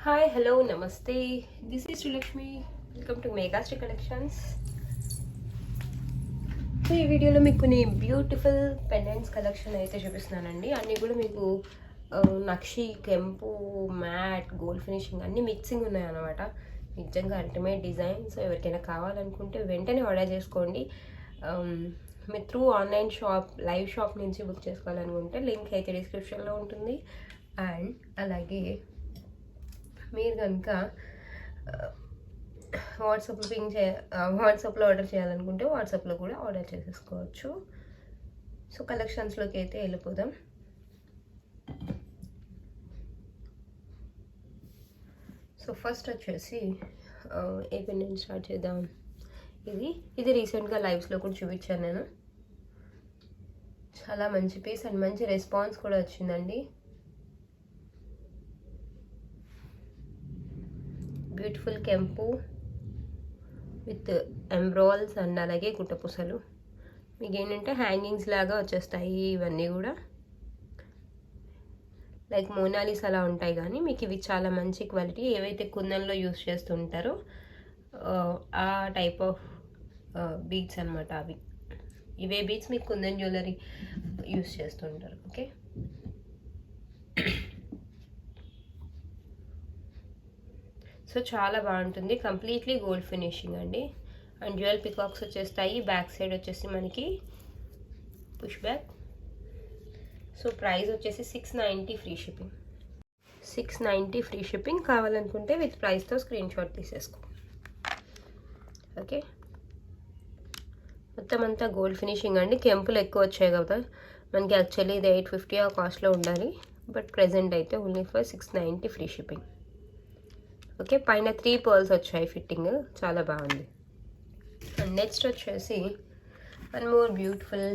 Hi hello నమస్తే, this is Srilakshmi. Welcome to Megastree collections. So ఈ వీడియోలో మీకు కొన్ని బ్యూటిఫుల్ పెండెంట్స్ కలెక్షన్ అయితే చూపిస్తున్నానండి. అన్నీ కూడా మీకు నక్షి, కెంపు, మ్యాట్, గోల్డ్ ఫినిషింగ్ అన్నీ మిక్సింగ్ ఉన్నాయన్నమాట. నిజంగా అల్టిమేట్ డిజైన్. సో ఎవరికైనా కావాలనుకుంటే వెంటనే ఆర్డర్ చేసుకోండి. మీరు through online shop, live shop నుంచి బుక్ చేసుకోవాలనుకుంటే లింక్ అయితే డిస్క్రిప్షన్లో ఉంటుంది. అండ్ అలాగే మీరు కనుక వాట్సాప్లో ఆర్డర్ చేయాలనుకుంటే వాట్సాప్లో కూడా ఆర్డర్ చేసేసుకోవచ్చు. సో కలెక్షన్స్లోకి అయితే వెళ్ళిపోదాం. సో ఫస్ట్ వచ్చేసి ఏ పెండెంట్ స్టార్ట్ చేద్దాం. ఇది రీసెంట్గా లైవ్స్లో కూడా చూపించాను నేను. చాలా మంచి పీస్ అండ్ మంచి రెస్పాన్స్ కూడా వచ్చిందండి. బ్యూటిఫుల్ కెంపు విత్ ఎంబ్రాయిల్స్ అండ్ అలాగే గుట్టపూసలు. మీకు ఏంటంటే హ్యాంగింగ్స్ లాగా వచ్చేస్తాయి ఇవన్నీ కూడా, లైక్ మోనాలిస్ అలా ఉంటాయి. కానీ మీకు ఇవి చాలా మంచి క్వాలిటీ. ఏవైతే కుందన్లో యూస్ చేస్తుంటారో ఆ టైప్ ఆఫ్ బీడ్స్ అనమాట. ఇవే బీడ్స్ మీకు కుందన్ జ్యువెలరీ యూస్ చేస్తుంటారు. ఓకే, సో చాలా బాగుంటుంది. కంప్లీట్లీ గోల్డ్ ఫినిషింగ్ అండి. అండ్ డ్యూయల్ పికాక్స్ వచ్చేస్తాయి. బ్యాక్ సైడ్ వచ్చేసి మనకి పుష్ బ్యాక్. సో ప్రైస్ వచ్చేసి 690 ఫ్రీ షిప్పింగ్. 690 free shipping. కావాలనుకుంటే విత్ ప్రైస్తో స్క్రీన్ షాట్ తీసేసుకో. ఓకే, మొత్తం అంతా గోల్డ్ ఫినిషింగ్ అండి. కెంపులు ఎక్కువ వచ్చాయి కదా మనకి. యాక్చువల్లీ ఇది 850 ఆ కాస్ట్లో ఉండాలి, బట్ ప్రెజెంట్ అయితే only for 690 free shipping. Okay, పైన 3 పర్ల్స్ వచ్చాయి ఫిట్టింగ్, చాలా బాగుంది. అండ్ నెక్స్ట్ వచ్చేసి one more beautiful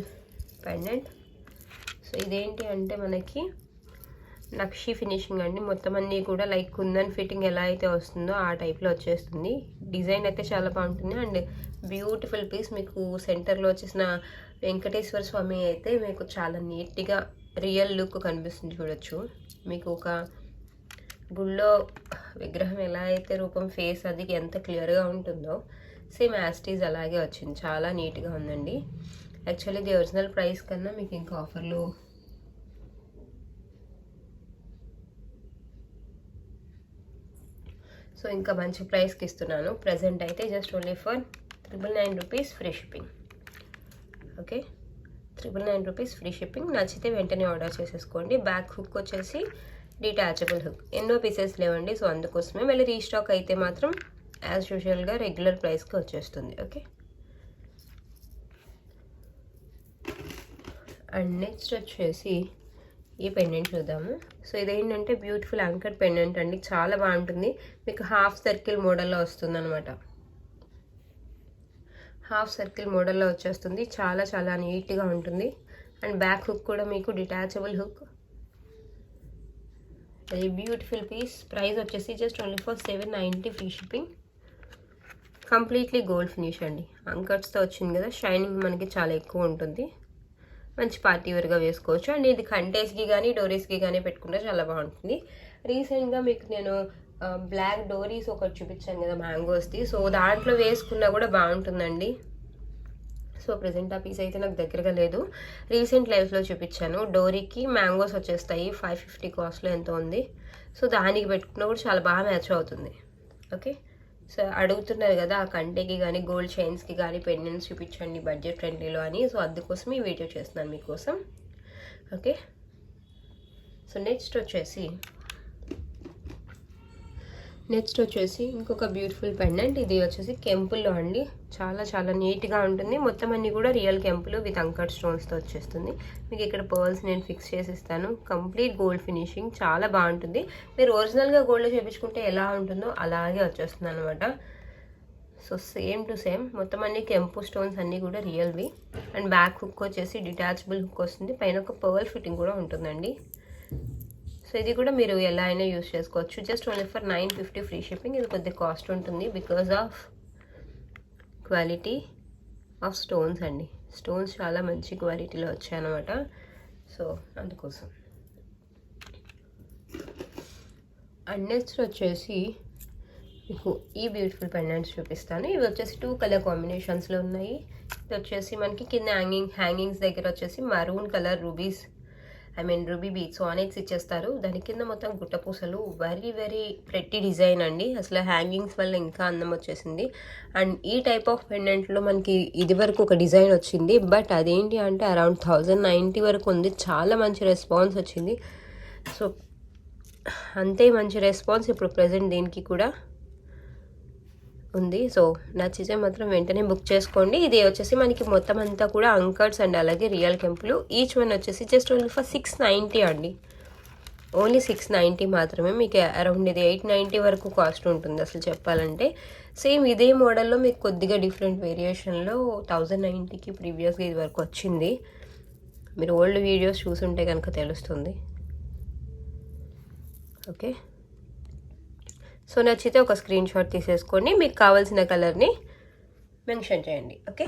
pendant. So ఇదేంటి అంటే మనకి నక్షి ఫినిషింగ్ అండి. మొత్తం అన్నీ కూడా లైక్ కుందన్ ఫిట్టింగ్ ఎలా అయితే వస్తుందో ఆ టైప్లో వచ్చేస్తుంది. డిజైన్ అయితే చాలా బాగుంటుంది అండ్ బ్యూటిఫుల్ పీస్. మీకు సెంటర్లో వచ్చేసిన వెంకటేశ్వర స్వామి అయితే మీకు చాలా నీట్గా రియల్ లుక్ కనిపిస్తుంది. చూడొచ్చు, మీకు ఒక గుళ్ళో విగ్రహం ఎలా అయితే రూపం, ఫేస్ అది ఎంత క్లియర్గా ఉంటుందో సేమ్ యాస్టీజ్ అలాగే వచ్చింది. చాలా నీట్గా ఉందండి. యాక్చువల్లీ ఇది ఒరిజినల్ ప్రైస్ కన్నా మీకు ఇంకా ఆఫర్లో సో ఇంకా మంచి ప్రైస్కి ఇస్తున్నాను. ప్రజెంట్ అయితే just only for 999 rupees free shipping. Okay, 999 rupees free shipping. నచ్చితే వెంటనే ఆర్డర్ చేసేసుకోండి. బ్యాక్ హుక్ వచ్చేసి డిటాచబుల్ హుక్. ఎన్నో పీసెస్ లేవండి, సో అందుకోసమే. మళ్ళీ రీస్టాక్ అయితే మాత్రం యాజ్ యూజువల్గా రెగ్యులర్ ప్రైస్కి వచ్చేస్తుంది. ఓకే, అండ్ నెక్స్ట్ వచ్చేసి ఈ పెండెంట్ చూద్దాము. సో ఇదేంటంటే బ్యూటిఫుల్ యాంకర్ పెండెంట్ అండి. చాలా బాగుంటుంది. మీకు హాఫ్ సర్కిల్ మోడల్లో వస్తుంది అనమాట. హాఫ్ సర్కిల్ మోడల్లో వచ్చేస్తుంది. చాలా చాలా నీట్గా ఉంటుంది. అండ్ బ్యాక్ హుక్ కూడా మీకు detachable hook. Very beautiful piece. Price వచ్చేసి just only for 790 free shipping. Completely gold finish అండి. అంకర్స్తో వచ్చింది కదా, షైనింగ్ మనకి చాలా ఎక్కువ ఉంటుంది. మంచి పార్టీ వేర్గా వేసుకోవచ్చు. అండ్ ఇది కంటేస్కి కానీ డోరీస్కి కానీ పెట్టుకుంటే చాలా బాగుంటుంది. రీసెంట్గా మీకు నేను బ్లాక్ డోరీస్ ఒకటి చూపించాను కదా మ్యాంగోస్ది. సో దాంట్లో వేసుకున్నా కూడా బాగుంటుందండి. సో ప్రజెంట్ ఆ పీస్ అయితే నాకు దగ్గరగా లేదు. రీసెంట్ లైఫ్లో చూపించాను. డోరీకి మ్యాంగోస్ వచ్చేస్తాయి. 550 కాస్ట్లో ఎంతో ఉంది. సో దానికి పెట్టుకున్నా కూడా చాలా బాగా మ్యాచ్ అవుతుంది. ఓకే, సో అడుగుతున్నారు కదా ఆ కంటేకి కానీ గోల్డ్ చైన్స్కి కానీ పెండెంట్స్ చూపించండి బడ్జెట్ ఫ్రెండ్లీలో అని. సో అందుకోసం ఈ వీడియో చేస్తున్నాను మీకోసం. ఓకే, సో నెక్స్ట్ వచ్చేసి ఇంకొక బ్యూటిఫుల్ పెండెంట్. ఇది వచ్చేసి కెంపుల్లో అండి. చాలా చాలా నీట్గా ఉంటుంది. మొత్తం అన్నీ కూడా రియల్ కెంపులు విత్ అంకర్ స్టోన్స్తో వచ్చేస్తుంది. మీకు ఇక్కడ పర్ల్స్ నేను ఫిక్స్ చేసి ఇస్తాను. కంప్లీట్ గోల్డ్ ఫినిషింగ్, చాలా బాగుంటుంది. మీరు ఒరిజినల్గా గోల్డ్ చేయించుకుంటే ఎలా ఉంటుందో అలాగే వచ్చేస్తుంది అనమాట. సో సేమ్ టు సేమ్ మొత్తం అన్ని కెంపు స్టోన్స్ అన్నీ కూడా రియల్వి. అండ్ బ్యాక్ హుక్ వచ్చేసి డిటాచబుల్ హుక్ వస్తుంది. పైన ఒక పర్ల్ ఫిట్టింగ్ కూడా ఉంటుందండి. సో ఇది కూడా మీరు ఎలా అయినా యూస్ చేసుకోవచ్చు. Just only for 950 free shipping. ఇది కొద్దిగా కాస్ట్ ఉంటుంది because of quality of stones అండి. స్టోన్స్ చాలా మంచి క్వాలిటీలో వచ్చాయన్నమాట. సో అందుకోసం అండ్ నెక్స్ట్ వచ్చేసి మీకు ఈ బ్యూటిఫుల్ పెండెంట్స్ చూపిస్తాను. ఇవి వచ్చేసి 2 కలర్ కాంబినేషన్స్లో ఉన్నాయి. ఇది వచ్చేసి మనకి కింద హ్యాంగింగ్స్ దగ్గర వచ్చేసి maroon colour rubies ruby beads annex ఇచ్చేస్తారు. దాని కింద మొత్తం గుట్టపూసలు. వెరీ వెరీ ప్రెట్టి డిజైన్ అండి. అసలు హ్యాంగింగ్స్ వల్ల ఇంకా అందం వచ్చేసింది. అండ్ ఈ టైప్ ఆఫ్ పెండెంట్లో మనకి ఇది వరకు ఒక డిజైన్ వచ్చింది, బట్ అదేంటి అంటే అరౌండ్ 1090 వరకు ఉంది. చాలా మంచి రెస్పాన్స్ వచ్చింది. సో అంతే మంచి రెస్పాన్స్ ఇప్పుడు ప్రజెంట్ దీనికి కూడా ఉంది. సో నచ్చితే మాత్రం వెంటనే బుక్ చేసుకోండి. ఇది వచ్చేసి మనకి మొత్తం అంతా కూడా అంకర్స్ అండ్ అలాగే రియల్ కెంపులు. ఈచ్ వన్ వచ్చేసి జస్ట్ ఓన్లీ ఫర్ 690 అండి. ఓన్లీ 690 మాత్రమే. మీకు అరౌండ్ ఇది 890 వరకు కాస్ట్ ఉంటుంది అసలు చెప్పాలంటే. సేమ్ ఇదే మోడల్లో మీకు కొద్దిగా డిఫరెంట్ వేరియేషన్లో 1090కి ప్రీవియస్గా ఇది వరకు వచ్చింది. మీరు ఓల్డ్ వీడియోస్ చూసుంటే కనుక తెలుస్తుంది. ఓకే, సో నచ్చితే ఒక స్క్రీన్ షాట్ తీసేసుకోండి. మీకు కావాల్సిన కలర్ని మెన్షన్ చేయండి. Okay,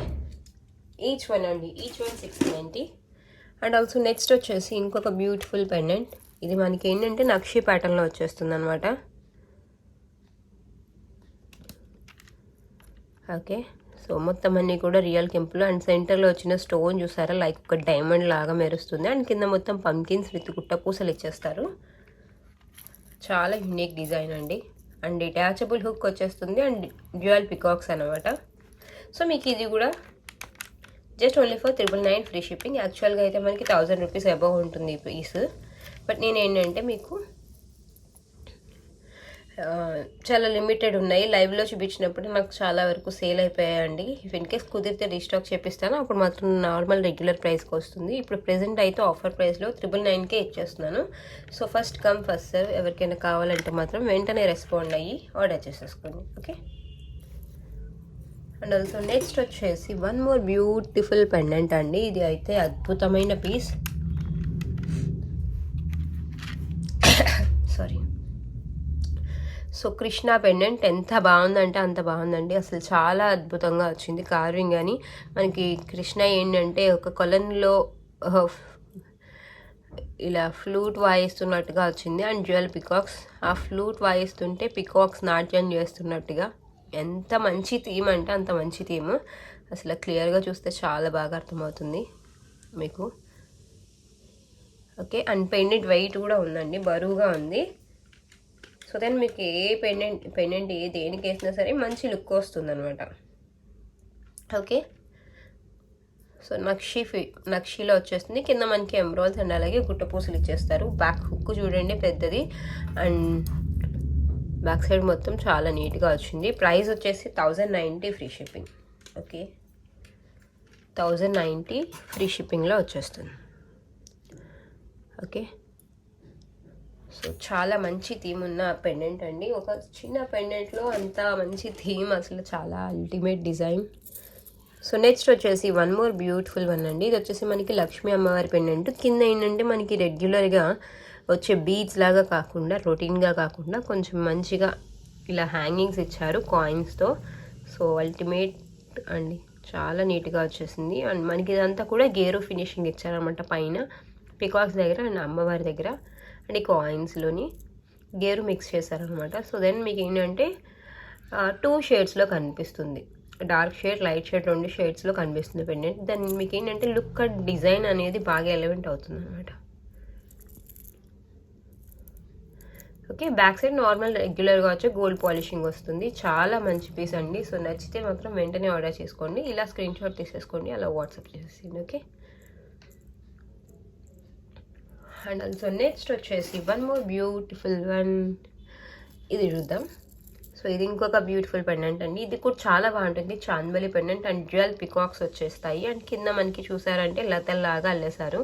each one 690. And also next వచ్చేసి ఇంకొక బ్యూటిఫుల్ పెండెంట్. ఇది మనకి ఏంటంటే నక్షి ప్యాటర్న్లో వచ్చేస్తుంది అనమాట. ఓకే, సో మొత్తం అన్నీ కూడా రియల్ కెంపులు. అండ్ సెంటర్లో వచ్చిన స్టోన్ చూసారా, లైక్ ఒక డైమండ్ లాగా మెరుస్తుంది. అండ్ కింద మొత్తం పంకిన్స్ విత్ గుట్టపూసలు ఇచ్చేస్తారు. చాలా యూనిక్ డిజైన్ అండి. అండ్ డిటాచబుల్ హుక్ వచ్చేస్తుంది అండ్ డ్యూయల్ పికాక్స్ అనమాట. సో మీకు ఇది కూడా just only for 999 free shipping. యాక్చువల్గా అయితే మనకి 1000 రూపీస్ అబవ్ ఉంటుంది ఈ పీస్. బట్ నేను ఏంటంటే మీకు చాలా లిమిటెడ్ ఉన్నాయి. లైవ్లో చూపించినప్పుడు నాకు చాలా వరకు సేల్ అయిపోయాయండి. ఇఫ్ ఇన్ కేస్ కుదిరితే రీస్టాక్ చేపిస్తాను, అప్పుడు మాత్రం నార్మల్ రెగ్యులర్ ప్రైస్కి వస్తుంది. ఇప్పుడు ప్రెజెంట్ అయితే ఆఫర్ ప్రైస్లో 999కే ఇచ్చేస్తున్నాను. So first come first serve. ఎవరికైనా కావాలంటే మాత్రం వెంటనే రెస్పాండ్ అయ్యి ఆర్డర్ చేసేసుకోండి. ఓకే, అండ్ ఆల్సో నెక్స్ట్ వచ్చేసి వన్ మోర్ బ్యూటిఫుల్ పెండెంట్ అండి. ఇది అయితే అద్భుతమైన piece. Sorry. So Krishna pendant ఎంత బాగుందంటే అంత బాగుందండి. అసలు చాలా అద్భుతంగా వచ్చింది కార్వింగ్ అని. మనకి కృష్ణ ఏంటంటే ఒక కొలన్లో ఇలా ఫ్లూట్ వాయిస్తున్నట్టుగా వచ్చింది. And dual peacocks. ఆ ఫ్లూట్ వాయిస్తుంటే పికాక్స్ నాట్యం చేస్తున్నట్టుగా. ఎంత మంచి థీమ్ అంటే అంత మంచి థీమ్. అసలు క్లియర్గా చూస్తే చాలా బాగా అర్థమవుతుంది మీకు. ఓకే, అండ్ పెండెంట్ వెయిట్ కూడా ఉందండి, బరువుగా ఉంది. సో దెన్ మీకు ఏ పెండెంట్ దేనికి వేసినా సరే మంచి లుక్ వస్తుంది అనమాట. ఓకే, సో నక్షీలో వచ్చేస్తుంది. కింద మనకి ఎమ్రాల్స్ అండ్ అలాగే గుట్టపూసలు ఇచ్చేస్తారు. బ్యాక్ హుక్ చూడండి పెద్దది. అండ్ బ్యాక్ సైడ్ మొత్తం చాలా నీట్గా వచ్చింది. ప్రైస్ వచ్చేసి 1090 ఫ్రీ షిప్పింగ్. ఓకే, 1090 ఫ్రీ షిప్పింగ్లో వచ్చేస్తుంది. ఓకే, సో చాలా మంచి థీమ్ ఉన్న పెండెంట్ అండి. ఒక చిన్న పెండెంట్లో అంత మంచి థీమ్, అసలు చాలా అల్టిమేట్ డిజైన్. సో నెక్స్ట్ వచ్చేసి వన్ మోర్ బ్యూటిఫుల్ వన్ అండి. ఇది వచ్చేసి మనకి లక్ష్మీ అమ్మవారి పెండెంట్. కింద ఏంటంటే మనకి రెగ్యులర్గా వచ్చే బీడ్స్ లాగా కాకుండా, రొటీన్గా కాకుండా కొంచెం మంచిగా ఇలా హ్యాంగింగ్స్ ఇచ్చారు కాయిన్స్తో. సో అల్టిమేట్ అండి, చాలా నీట్గా వచ్చేసింది. అండ్ మనకి ఇదంతా కూడా గేరు ఫినిషింగ్ ఇచ్చారనమాట పైన పికాక్స్ దగ్గర అండ్ అమ్మవారి దగ్గర. అండ్ ఈ కాయిన్స్లోని గేరు మిక్స్ చేశారనమాట. సో దెన్ మీకు ఏంటంటే 2 షేడ్స్లో కనిపిస్తుంది. డార్క్ షేడ్, లైట్ షేడ్, 2 షేడ్స్లో కనిపిస్తుంది పెండెంట్. దాన్ని మీకు ఏంటంటే లుక్ అండ్ డిజైన్ అనేది బాగా ఎలివెంట్ అవుతుంది అనమాట. ఓకే, బ్యాక్ సైడ్ నార్మల్ రెగ్యులర్గా వచ్చే గోల్డ్ పాలిషింగ్ వస్తుంది. చాలా మంచి పీస్ అండి. సో నచ్చితే మాత్రం వెంటనే ఆర్డర్ చేసుకోండి. ఇలా స్క్రీన్ షాట్ తీసేసుకోండి, అలా వాట్సాప్ చేసేసింది. ఓకే, అండ్ ఆల్సో నెక్స్ట్ వచ్చేసి వన్ మోర్ బ్యూటిఫుల్ వన్. ఇది చూద్దాం. సో ఇది ఇంకొక బ్యూటిఫుల్ పెండెంట్ అండి. ఇది కూడా చాలా బాగుంటుంది. Chandbali pendant and dual peacocks వచ్చేస్తాయి. అండ్ కింద మనకి చూసారంటే లతల్లాగా అల్లేశారు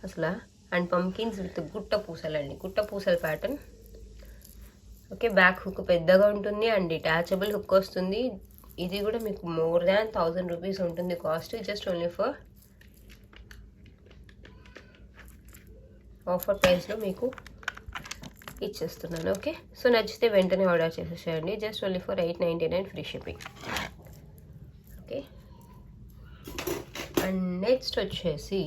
అసలు. అండ్ పంకిన్స్ విత్ గుట్ట పూసలండి, గుట్ట పూసల ప్యాటర్న్. ఓకే, బ్యాక్ హుక్ పెద్దగా ఉంటుంది అండ్ డిటాచబుల్ హుక్ వస్తుంది. ఇది కూడా మీకు మోర్ దాన్ 1000 రూపీస్ ఉంటుంది cost. Just only for offer ప్రైస్లో మీకు ఇచ్చేస్తున్నాను. ఓకే, సో నచ్చితే వెంటనే ఆర్డర్ చేసేసేయండి. Just only for 899 free shipping. Okay, and next వచ్చేసి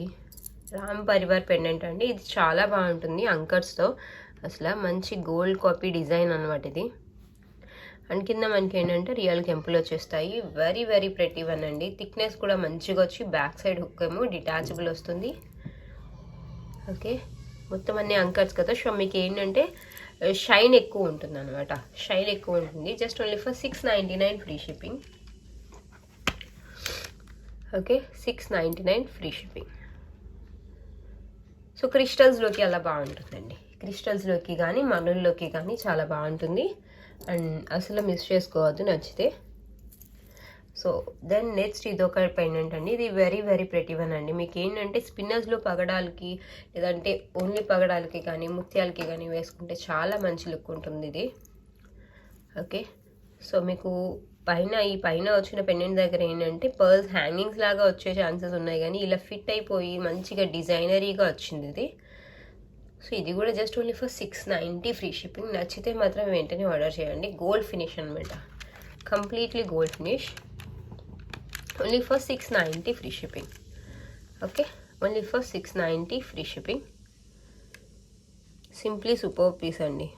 రామ్ పరివార్ పెండెంట్ అండి. ఇది చాలా బాగుంటుంది అంకర్స్తో. అసలు మంచి గోల్డ్ కాపీ డిజైన్ అనమాట ఇది. అండ్ కింద మనకి ఏంటంటే రియల్ కెంపులు వచ్చేస్తాయి. వెరీ వెరీ ప్రెటీ వన్ అండి. థిక్నెస్ కూడా మంచిగా వచ్చి బ్యాక్ సైడ్ హుక్ ఏమో డిటాచబుల్ వస్తుంది. ఓకే, మొత్తం అన్ని అంకర్స్ కదా, సో మీకు ఏంటంటే షైన్ ఎక్కువ ఉంటుంది అనమాట. షైన్ ఎక్కువ ఉంటుంది. Just only for 699 free shipping. Okay, 699 free shipping. So క్రిస్టల్స్లోకి అలా బాగుంటుందండి. క్రిస్టల్స్లోకి కానీ మనుల్లోకి కానీ చాలా బాగుంటుంది. అండ్ అసలు మిస్ చేసుకోవద్దు నచ్చితే. సో దెన్ నెక్స్ట్ ఇది ఒక పెండెంట్ అండి. ఇది వెరీ వెరీ ప్రెటీ వన్ అండి. మీకు ఏంటంటే స్పిన్నర్స్లో పగడాలకి లేదంటే ఓన్లీ పగడాలకి కానీ ముత్యాలకి కానీ వేసుకుంటే చాలా మంచి లుక్ ఉంటుంది ఇది. ఓకే, సో మీకు ఈ పైన వచ్చిన పెండెంట్ దగ్గర ఏంటంటే పర్ల్స్ హ్యాంగింగ్స్ లాగా వచ్చే ఛాన్సెస్ ఉన్నాయి, కానీ ఇలా ఫిట్ అయిపోయి మంచిగా డిజైనరీగా వచ్చింది ఇది. సో ఇది కూడా just only for 690 free shipping. నచ్చితే మాత్రం వెంటనే ఆర్డర్ చేయండి. గోల్డ్ ఫినిష్ అనమాట, completely gold finish. Only for 690 free shipping. Okay, only for 690 free shipping. Simply super piece అండి.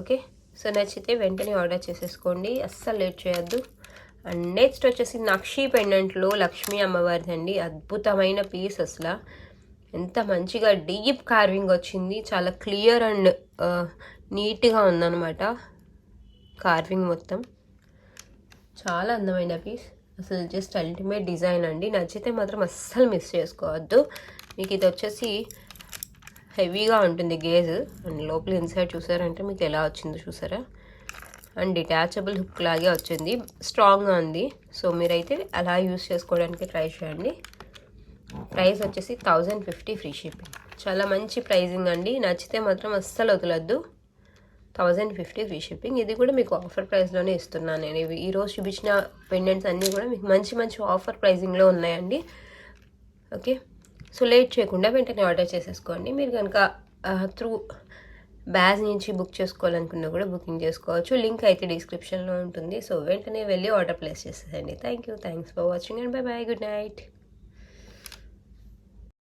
ఓకే, సో నచ్చితే వెంటనే ఆర్డర్ చేసేసుకోండి, అస్సలు లేట్ చేయొద్దు. అండ్ నెక్స్ట్ వచ్చేసి నక్షి పెండెంట్లో లక్ష్మీ అమ్మవారిది అండి. అద్భుతమైన పీస్, అసలు ఎంత మంచిగా డీప్ కార్వింగ్ వచ్చింది. చాలా క్లియర్ అండ్ నీట్గా ఉందన్నమాట కార్వింగ్ మొత్తం. చాలా అందమైన పీస్, అసలు జస్ట్ అల్టిమేట్ డిజైన్ అండి. నచ్చితే మాత్రం అస్సలు మిస్ చేసుకోవద్దు. మీకు ఇది వచ్చేసి హెవీగా ఉంటుంది గేజ్. అండ్ లోపల ఇన్సైడ్ చూసారంటే మీకు ఎలా వచ్చిందో చూసారా. అండ్ డిటాచబుల్ హుక్ లాగే వచ్చింది, స్ట్రాంగ్గా ఉంది. సో మీరైతే అలా యూస్ చేసుకోవడానికి ట్రై చేయండి. ప్రైస్ వచ్చేసి 1050 ఫ్రీ షిప్పింగ్. చాలా మంచి ప్రైజింగ్ అండి. నచ్చితే మాత్రం అస్సలు వదలొద్దు. 1050 ఫ్రీ షిప్పింగ్. ఇది కూడా మీకు ఆఫర్ ప్రైస్లోనే ఇస్తున్నాను నేను. ఇవి ఈరోజు చూపించిన పెండెంట్స్ అన్నీ కూడా మీకు మంచి మంచి ఆఫర్ ప్రైజింగ్లో ఉన్నాయండి. ఓకే, సో లేట్ చేయకుండా వెంటనే ఆర్డర్ చేసేసుకోండి. మీరు కనుక త్రూ బ్యాజ్ నుంచి బుక్ చేసుకోవాలనుకున్నా కూడా బుకింగ్ చేసుకోవచ్చు. లింక్ అయితే డిస్క్రిప్షన్లో ఉంటుంది. సో వెంటనే వెళ్ళి ఆర్డర్ ప్లేస్ చేసేయండి. Thanks for watching and by by, good night.